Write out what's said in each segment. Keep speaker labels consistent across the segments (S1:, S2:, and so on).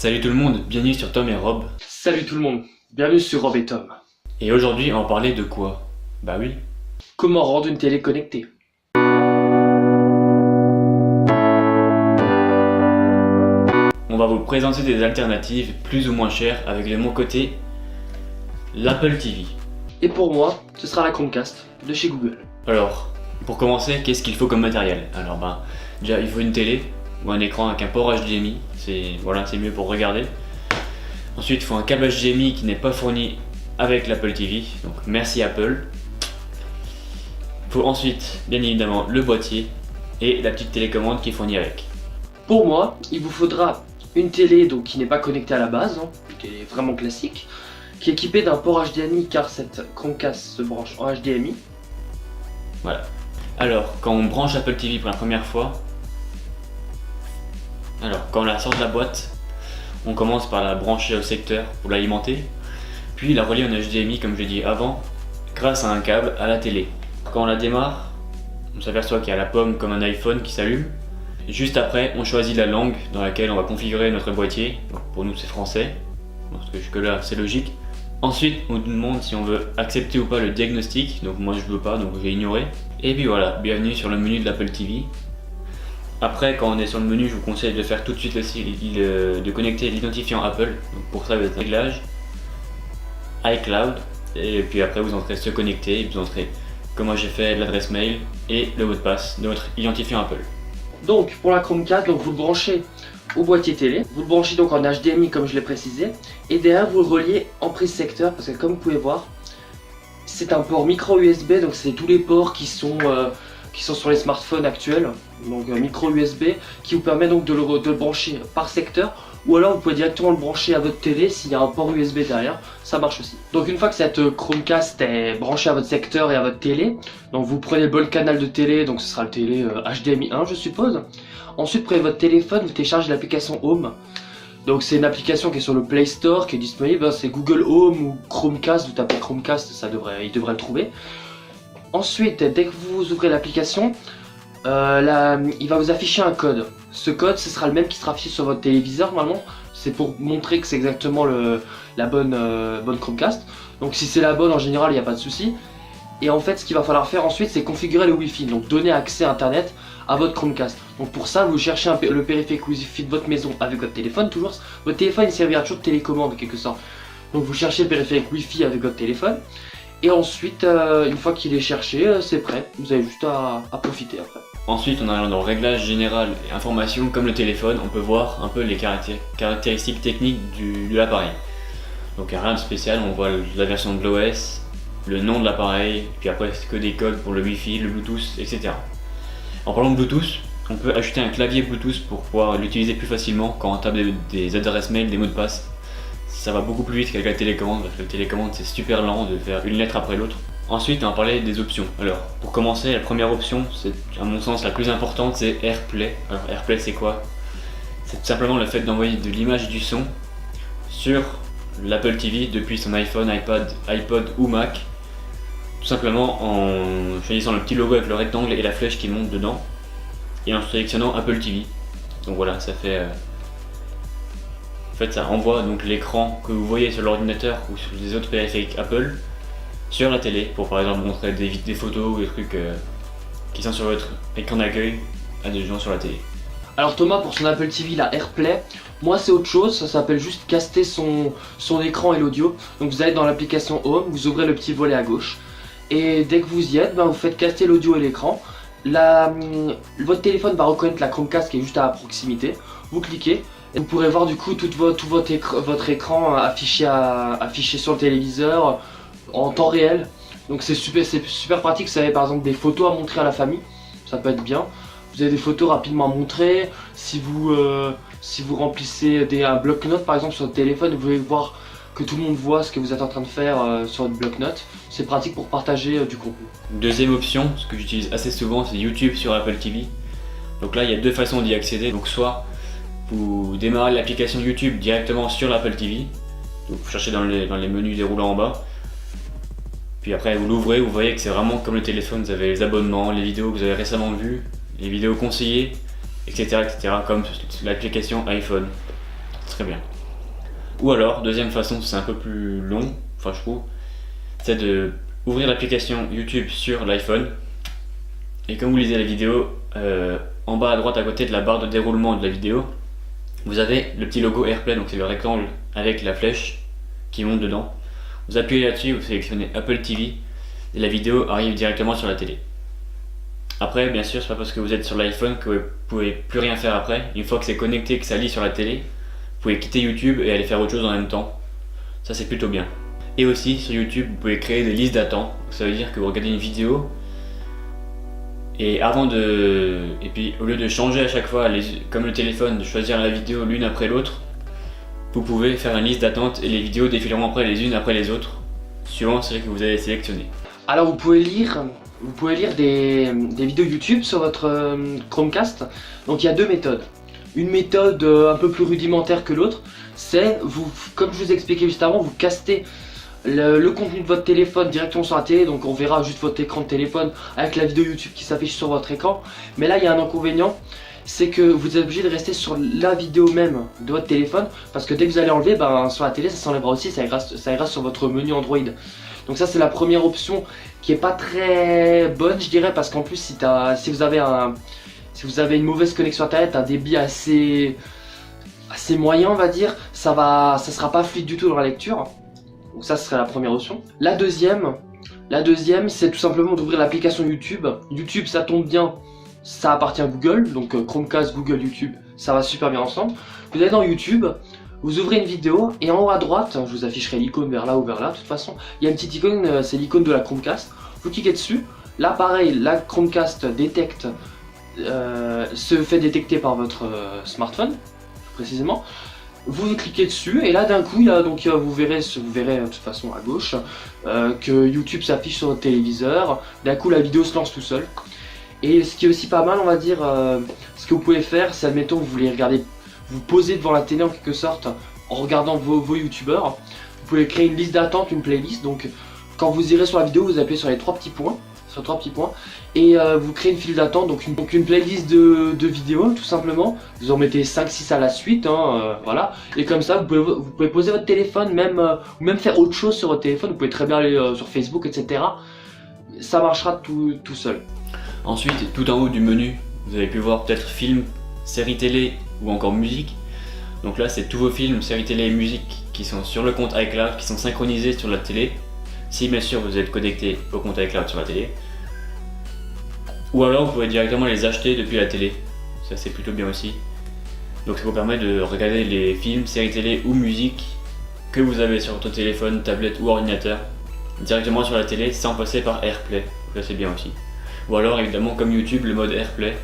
S1: Salut tout le monde, bienvenue sur Tom et Rob.
S2: Salut tout le monde, bienvenue sur Rob et Tom.
S1: Et aujourd'hui on va parler de quoi? Bah oui.
S2: Comment rendre une télé connectée?
S1: On va vous présenter des alternatives plus ou moins chères avec de mon côté l'Apple TV.
S2: Et pour moi, ce sera la Chromecast de chez Google.
S1: Alors, pour commencer, qu'est-ce qu'il faut comme matériel? Alors déjà il faut une télé ou un écran avec un port HDMI, c'est mieux pour regarder. Ensuite il faut un câble HDMI qui n'est pas fourni avec l'Apple TV, donc merci Apple. Il faut ensuite bien évidemment le boîtier et la petite télécommande qui est fournie avec.
S2: Pour moi, il vous faudra une télé donc, qui n'est pas connectée à la base, une télé vraiment classique, qui est équipée d'un port HDMI car cette Chromecast se branche en HDMI.
S1: Voilà. Alors, quand on branche Apple TV pour la première fois, quand on la sort de la boîte, on commence par la brancher au secteur pour l'alimenter, puis la relier en HDMI comme je l'ai dit avant, grâce à un câble à la télé. Quand on la démarre, on s'aperçoit qu'il y a la pomme comme un iPhone qui s'allume. Juste après, on choisit la langue dans laquelle on va configurer notre boîtier. Donc pour nous c'est français, parce que jusque-là c'est logique. Ensuite, on nous demande si on veut accepter ou pas le diagnostic. Donc moi je veux pas, donc j'ai ignoré. Et puis voilà, bienvenue sur le menu de l'Apple TV. Après, quand on est sur le menu, je vous conseille de faire tout de suite de connecter l'identifiant Apple. Donc pour ça, vous êtes réglage, iCloud, et puis après vous entrez se connecter, et vous entrez, comme moi j'ai fait, l'adresse mail et le mot de passe de votre identifiant Apple.
S2: Donc pour la Chromecast, vous le branchez au boîtier télé, vous le branchez donc en HDMI comme je l'ai précisé, et derrière vous le reliez en prise secteur parce que comme vous pouvez voir, c'est un port micro USB, donc c'est tous les ports qui sont sur les smartphones actuels, donc micro USB qui vous permet donc de le brancher par secteur, ou alors vous pouvez directement le brancher à votre télé s'il y a un port USB derrière, ça marche aussi. Donc une fois que cette Chromecast est branchée à votre secteur et à votre télé, donc vous prenez le bon canal de télé, donc ce sera le télé HDMI 1 je suppose. Ensuite prenez votre téléphone, vous téléchargez l'application Home. Donc c'est une application qui est sur le Play Store, qui est disponible, c'est Google Home ou Chromecast, vous tapez Chromecast, il devrait le trouver. Ensuite, dès que vous ouvrez l'application, il va vous afficher un code. Ce code, ce sera le même qui sera affiché sur votre téléviseur normalement. C'est pour montrer que c'est exactement la bonne Chromecast. Donc si c'est la bonne, en général, il n'y a pas de souci. Et en fait, ce qu'il va falloir faire ensuite, c'est configurer le Wi-Fi. Donc donner accès à Internet à votre Chromecast. Donc pour ça, vous cherchez le périphérique Wi-Fi de votre maison avec votre téléphone. Toujours, votre téléphone, il servira toujours de télécommande en quelque sorte. Donc vous cherchez le périphérique Wi-Fi avec votre téléphone. Et ensuite, une fois qu'il est cherché, c'est prêt. Vous avez juste à profiter après.
S1: Ensuite, en allant dans Réglages général et informations, comme le téléphone, on peut voir un peu les caractéristiques techniques de l'appareil. Donc rien de spécial, on voit la version de l'OS, le nom de l'appareil, puis après c'est que des codes pour le Wi-Fi, le Bluetooth, etc. En parlant de Bluetooth, on peut ajouter un clavier Bluetooth pour pouvoir l'utiliser plus facilement quand on tape des adresses mail, des mots de passe. Ça va beaucoup plus vite qu'avec la télécommande, parce que la télécommande c'est super lent de faire une lettre après l'autre. Ensuite on va parler des options. Alors pour commencer, la première option, c'est à mon sens la plus importante, c'est AirPlay. Alors AirPlay c'est quoi? C'est tout simplement le fait d'envoyer de l'image et du son sur l'Apple TV depuis son iPhone, iPod ou Mac. Tout simplement en choisissant le petit logo avec le rectangle et la flèche qui monte dedans. Et en sélectionnant Apple TV. Donc voilà, ça fait... En fait, ça renvoie donc l'écran que vous voyez sur l'ordinateur ou sur les autres périphériques Apple sur la télé pour par exemple montrer des photos ou des trucs qui sont sur votre écran d'accueil à des gens sur la télé.
S2: Alors Thomas, pour son Apple TV, la AirPlay, moi c'est autre chose, ça s'appelle juste caster son écran et l'audio. Donc vous allez dans l'application Home, vous ouvrez le petit volet à gauche et dès que vous y êtes, vous faites caster l'audio et l'écran. Votre téléphone va reconnaître la Chromecast qui est juste à proximité, vous cliquez. Vous pourrez voir du coup tout votre écran affiché sur le téléviseur en temps réel. Donc c'est super pratique, si vous avez par exemple des photos à montrer à la famille, ça peut être bien. Vous avez des photos rapidement à montrer. Si vous remplissez un bloc-notes par exemple sur votre téléphone, vous pouvez voir que tout le monde voit ce que vous êtes en train de faire sur votre bloc-notes. C'est pratique pour partager du contenu.
S1: Deuxième option, ce que j'utilise assez souvent, c'est YouTube sur Apple TV. Donc là il y a deux façons d'y accéder. Donc soit vous démarrez l'application YouTube directement sur l'Apple TV, donc vous cherchez dans les menus déroulants en bas, puis après vous l'ouvrez, vous voyez que c'est vraiment comme le téléphone, vous avez les abonnements, les vidéos que vous avez récemment vues, les vidéos conseillées, etc. comme l'application iPhone. Très bien. Ou alors, deuxième façon, c'est un peu plus long, enfin je trouve, c'est de ouvrir l'application YouTube sur l'iPhone. Et quand vous lisez la vidéo, en bas à droite à côté de la barre de déroulement de la vidéo, vous avez le petit logo AirPlay, donc c'est le rectangle avec la flèche qui monte dedans. Vous appuyez là-dessus, vous sélectionnez Apple TV et la vidéo arrive directement sur la télé. Après, bien sûr, c'est pas parce que vous êtes sur l'iPhone que vous pouvez plus rien faire après. Une fois que c'est connecté, que ça lit sur la télé, vous pouvez quitter YouTube et aller faire autre chose en même temps. Ça, c'est plutôt bien. Et aussi, sur YouTube, vous pouvez créer des listes d'attente. Ça veut dire que vous regardez une vidéo et puis au lieu de changer à chaque fois, comme le téléphone, de choisir la vidéo l'une après l'autre, vous pouvez faire une liste d'attente et les vidéos défileront après les unes après les autres, suivant celle que vous avez sélectionnées.
S2: Alors vous pouvez lire des vidéos YouTube sur votre Chromecast. Donc il y a deux méthodes. Une méthode un peu plus rudimentaire que l'autre, c'est, comme je vous ai expliqué juste avant, vous castez le contenu de votre téléphone directement sur la télé, donc on verra juste votre écran de téléphone avec la vidéo YouTube qui s'affiche sur votre écran. Mais là il y a un inconvénient, c'est que vous êtes obligé de rester sur la vidéo même de votre téléphone, parce que dès que vous allez enlever, sur la télé ça s'enlèvera aussi, ça ira sur votre menu Android. Donc ça c'est la première option qui est pas très bonne, je dirais, parce qu'en plus si vous avez une mauvaise connexion internet, un débit assez moyen on va dire, ça sera pas fluide du tout dans la lecture. Donc ça ce serait la première option. La deuxième c'est tout simplement d'ouvrir l'application YouTube. YouTube, ça tombe bien, ça appartient à Google, donc Chromecast, Google, YouTube, ça va super bien ensemble. Vous allez dans YouTube, vous ouvrez une vidéo et en haut à droite, je vous afficherai l'icône vers là ou vers là, de toute façon, il y a une petite icône, c'est l'icône de la Chromecast. Vous cliquez dessus, là pareil, la Chromecast se fait détecter par votre smartphone, précisément. Vous cliquez dessus et là d'un coup vous verrez de toute façon à gauche que YouTube s'affiche sur votre téléviseur. D'un coup la vidéo se lance tout seul. Et ce qui est aussi pas mal, on va dire, ce que vous pouvez faire, c'est, admettons vous voulez regarder, vous posez devant la télé en quelque sorte en regardant vos youtubeurs. Vous pouvez créer une liste d'attente, une playlist. Donc quand vous irez sur la vidéo, vous appuyez sur les trois petits points. Et vous créez une file d'attente, donc une playlist de vidéos tout simplement. Vous en mettez 5-6 à la suite, voilà. Et comme ça vous pouvez poser votre téléphone, ou même faire autre chose sur votre téléphone. Vous pouvez très bien aller sur Facebook, etc. Ça marchera tout seul.
S1: Ensuite, tout en haut du menu, vous avez pu voir peut-être films, séries télé ou encore musique. Donc là c'est tous vos films, séries télé et musique qui sont sur le compte iCloud, qui sont synchronisés sur la télé. Si bien sûr vous êtes connecté au compte iCloud sur la télé. Ou alors vous pouvez directement les acheter depuis la télé. Ça c'est plutôt bien aussi. Donc ça vous permet de regarder les films, séries télé ou musique que vous avez sur votre téléphone, tablette ou ordinateur directement sur la télé sans passer par AirPlay. Donc là c'est bien aussi. Ou alors évidemment comme YouTube le mode AirPlay.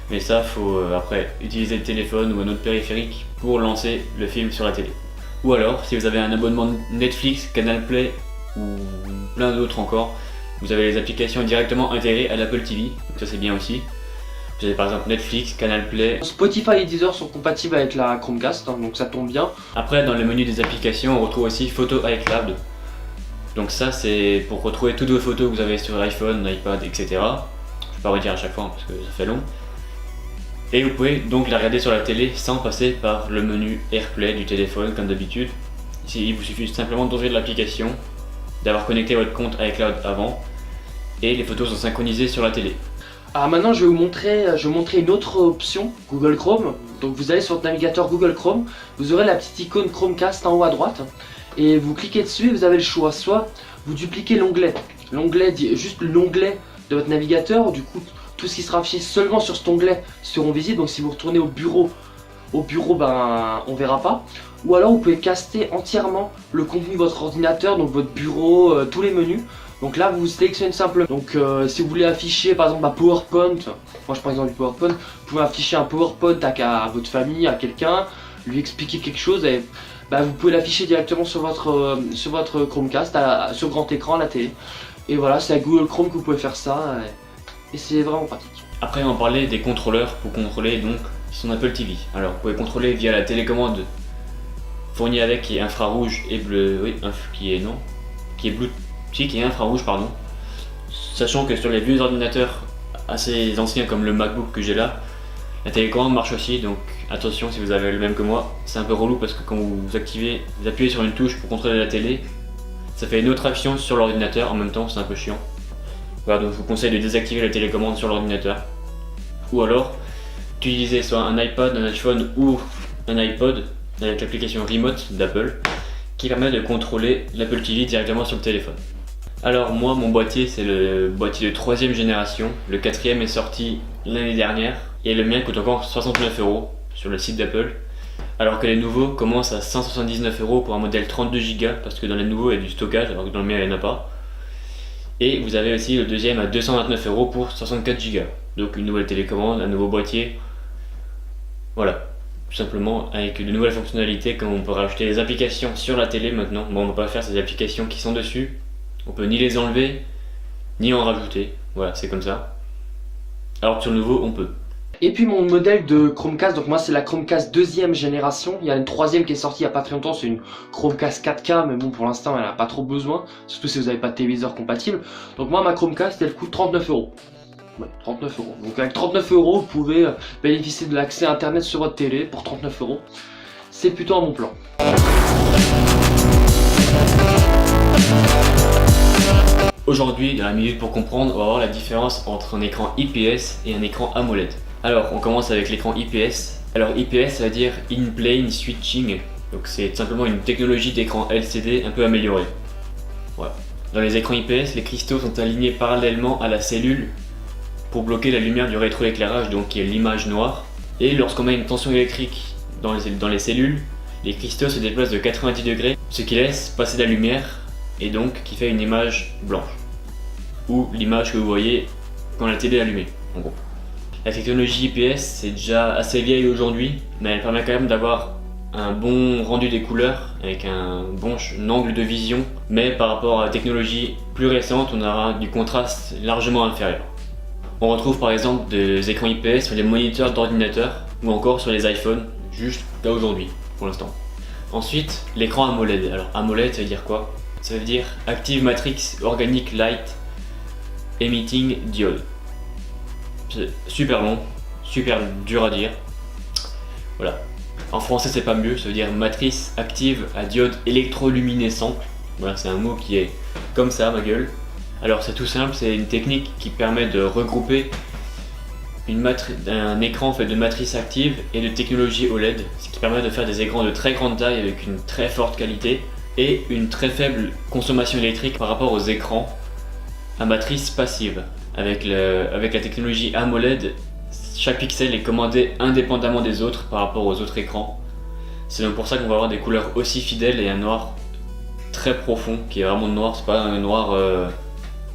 S1: Mais ça faut après utiliser le téléphone ou un autre périphérique pour lancer le film sur la télé. Ou alors si vous avez un abonnement Netflix, Canal Play ou plein d'autres encore, vous avez les applications directement intégrées à l'Apple TV, donc ça c'est bien aussi. Vous avez par exemple Netflix, Canal Play.
S2: Spotify et Deezer sont compatibles avec la Chromecast, donc ça tombe bien.
S1: Après dans le menu des applications on retrouve aussi Photo iCloud. Donc ça c'est pour retrouver toutes vos photos que vous avez sur iPhone, iPad, etc. Je vais pas redire à chaque fois parce que ça fait long. Et vous pouvez donc la regarder sur la télé sans passer par le menu AirPlay du téléphone comme d'habitude. Ici il vous suffit simplement d'ouvrir l'application, d'avoir connecté votre compte iCloud avant, et les photos sont synchronisées sur la télé.
S2: Alors maintenant je vais vous montrer une autre option, Google Chrome. Donc vous allez sur votre navigateur Google Chrome, vous aurez la petite icône Chromecast en haut à droite, et vous cliquez dessus et vous avez le choix, soit vous dupliquez juste l'onglet de votre navigateur, du coup tout ce qui sera affiché seulement sur cet onglet seront visibles, donc si vous retournez au bureau on verra pas. Ou alors vous pouvez caster entièrement le contenu de votre ordinateur, donc votre bureau, tous les menus. Donc là vous sélectionnez simplement. Donc si vous voulez afficher par exemple un PowerPoint, moi je prends exemple du PowerPoint, vous pouvez afficher un PowerPoint à votre famille, à quelqu'un, lui expliquer quelque chose, et vous pouvez l'afficher directement sur votre Chromecast, sur grand écran à la télé. Et voilà, c'est avec Google Chrome que vous pouvez faire ça, et c'est vraiment pratique.
S1: Après on parlait des contrôleurs pour contrôler donc son Apple TV. Alors vous pouvez contrôler via la télécommande fournie avec, qui est infrarouge et bleu, oui, qui est infrarouge pardon. Sachant que sur les vieux ordinateurs assez anciens comme le MacBook que j'ai là, La télécommande marche aussi, donc attention si vous avez le même que moi, c'est un peu relou parce que quand vous appuyez sur une touche pour contrôler la télé, ça fait une autre action sur l'ordinateur en même temps, c'est un peu chiant. Voilà, donc je vous conseille de désactiver la télécommande sur l'ordinateur. Ou alors, utiliser soit un iPad, un iPhone ou un iPod avec l'application Remote d'Apple qui permet de contrôler l'Apple TV directement sur le téléphone. Alors moi, mon boîtier, c'est le boîtier de 3ème génération. Le 4ème est sorti l'année dernière et le mien coûte encore 69 € sur le site d'Apple. Alors que les nouveaux commencent à 179 € pour un modèle 32 Go parce que dans les nouveaux il y a du stockage alors que dans le mien il n'y en a pas. Et vous avez aussi le deuxième à 229 € pour 64 Go. Donc une nouvelle télécommande, un nouveau boîtier. Voilà, tout simplement avec de nouvelles fonctionnalités comme on peut rajouter les applications sur la télé maintenant. Bon, on ne va pas faire ces applications qui sont dessus. On peut ni les enlever, ni en rajouter. Voilà, c'est comme ça. Alors que sur le nouveau, on peut.
S2: Et puis mon modèle de Chromecast, donc moi c'est la Chromecast 2ème génération. Il y a une 3ème qui est sortie il n'y a pas très longtemps, c'est une Chromecast 4K, mais bon pour l'instant elle n'a pas trop besoin, surtout si vous n'avez pas de téléviseur compatible. Donc moi ma Chromecast elle coûte 39 €. Ouais, 39 €. Donc avec 39 € vous pouvez bénéficier de l'accès internet sur votre télé pour 39 €. C'est plutôt un bon plan.
S1: Aujourd'hui, dans la minute pour comprendre, on va voir la différence entre un écran IPS et un écran AMOLED. Alors, on commence avec l'écran IPS. Alors, IPS, ça veut dire In-Plane Switching. Donc, c'est simplement une technologie d'écran LCD un peu améliorée. Voilà. Dans les écrans IPS, les cristaux sont alignés parallèlement à la cellule pour bloquer la lumière du rétroéclairage, donc qui est l'image noire. Et lorsqu'on met une tension électrique dans les cellules, les cristaux se déplacent de 90 degrés, ce qui laisse passer la lumière et donc qui fait une image blanche. Ou l'image que vous voyez quand la télé est allumée, en gros. La technologie IPS c'est déjà assez vieille aujourd'hui, mais elle permet quand même d'avoir un bon rendu des couleurs avec un bon angle de vision, mais par rapport à la technologie plus récente, on aura du contraste largement inférieur. On retrouve par exemple des écrans IPS sur les moniteurs d'ordinateur ou encore sur les iPhones, juste là aujourd'hui, pour l'instant. Ensuite, l'écran AMOLED. Alors AMOLED, ça veut dire quoi? Ça veut dire Active Matrix Organic Light Emitting Diode. C'est super long, super dur à dire. Voilà. En français c'est pas mieux, ça veut dire matrice active à diode électroluminescente. Voilà, c'est un mot qui est comme ça, ma gueule. Alors c'est tout simple, c'est une technique qui permet de regrouper un écran fait de matrice active et de technologie OLED, ce qui permet de faire des écrans de très grande taille avec une très forte qualité et une très faible consommation électrique par rapport aux écrans à matrice passive. Avec la technologie AMOLED, chaque pixel est commandé indépendamment des autres par rapport aux autres écrans. C'est donc pour ça qu'on va avoir des couleurs aussi fidèles et un noir très profond qui est vraiment noir, c'est pas un noir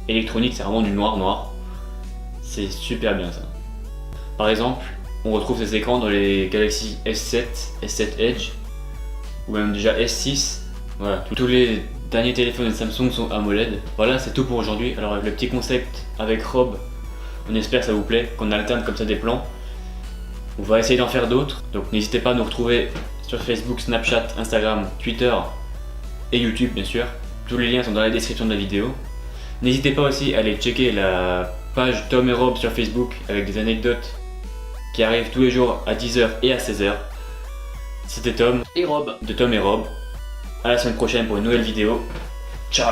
S1: électronique, c'est vraiment du noir. C'est super bien ça. Par exemple, on retrouve ces écrans dans les Galaxy S7, S7 Edge ou même déjà S6. Voilà, tous les derniers téléphones de Samsung sont AMOLED. Voilà, c'est tout pour aujourd'hui. Alors avec le petit concept avec Rob, on espère que ça vous plaît, qu'on alterne comme ça des plans. On va essayer d'en faire d'autres, donc n'hésitez pas à nous retrouver sur Facebook, Snapchat, Instagram, Twitter et YouTube bien sûr. Tous les liens sont dans la description de la vidéo. N'hésitez pas aussi à aller checker la page Tom et Rob sur Facebook avec des anecdotes qui arrivent tous les jours à 10h et à 16h. C'était Tom
S2: Et Rob.
S1: de Tom et Rob. À la semaine prochaine pour une nouvelle vidéo. Ciao!